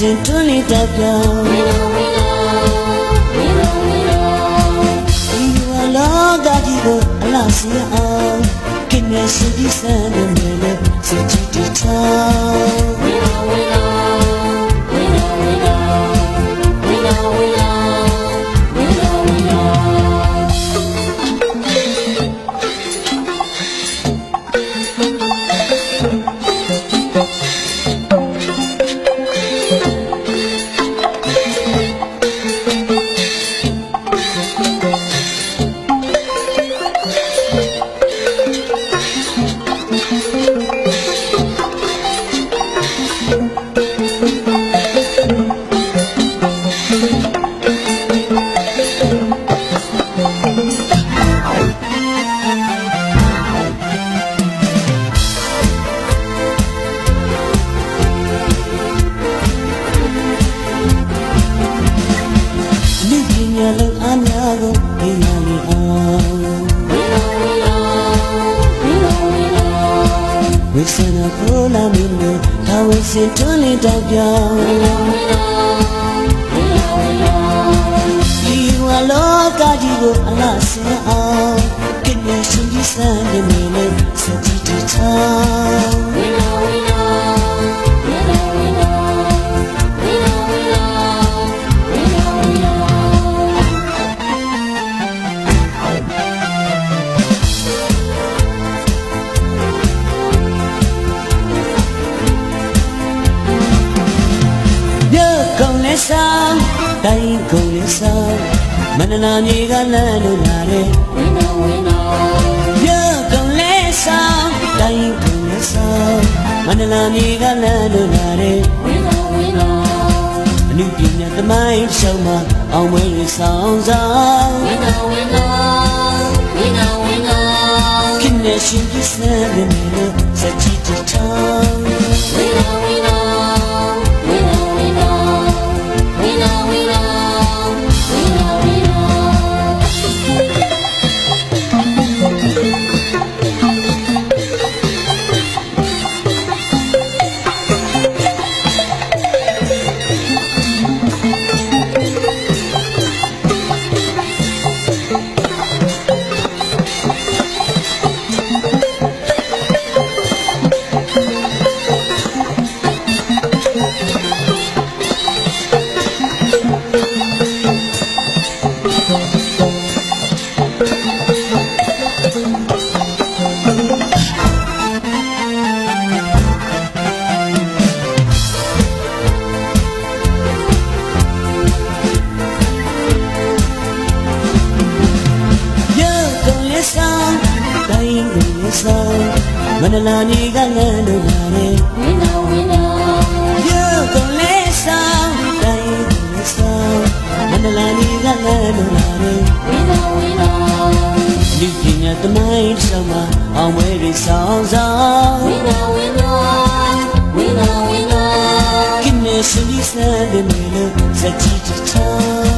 စဉ်တွန်းလေးတက်ပြောင်း ဒီဝါလောကကြီးကိုအလားစီအောင်ခင်းနေရှိဒီစံနေလေစကြည်တီချောင်းလုံးအများကိုဒီနာလီအောင်ဝိစနာကိုလာမင်းတို့ဒါဝိစင်တွန်းလေးတောက်ပြောင်းဒီဝါလောကကြီးကိုအလားစင်အောင်ခင်းနေရှင်ကြီးစံနေလေစကြည်တီချောင်းဆောင်တိုင်းကုန်လေးဆောင်မန္တလာမြေကလမ်းလို့လာတယ်ဝင်းတော်ဝင်းတော်ရကုန်လေးဆောင်တိုင်းကုန်လေးဆောင်မန္တလာမြေကလမ်းလို့လာတယ်ဝင်းတော်ဝင်းတော်အနုပညာသမိုင်းရှောင်းမှာအောင်မွေးလေးဆောင်ဆောင်ဝင်းတော်ဝင်းတော်ဝင်းတော်ဝင်းတော်ခင်းနေရှင်ပြစတဲ့မြေလို့စကြည်တီထောင်းဝင်းတော်ဝင်းတော်မန္တလာမြေကလမ်းလို့လာတယ်ဝင်းတော်ဝင်းတော်ရကုန်လေးဆောင်တိုင်းကုန်လေးဆောင်မန္တလာမြေကလမ်းလို့လာတယ်ဝင်းတော်ဝင်းတော်လူပညာသမိုင်းဆောင်မှာအောင်မွေးတွေဆောင်ဆောင်ဝင်းတော်ဝင်းတော်ဝင်းတော်ဝင်းတော်ခင်းနေရှိစတဲ့မြေလို့စကြည်တီချောင်း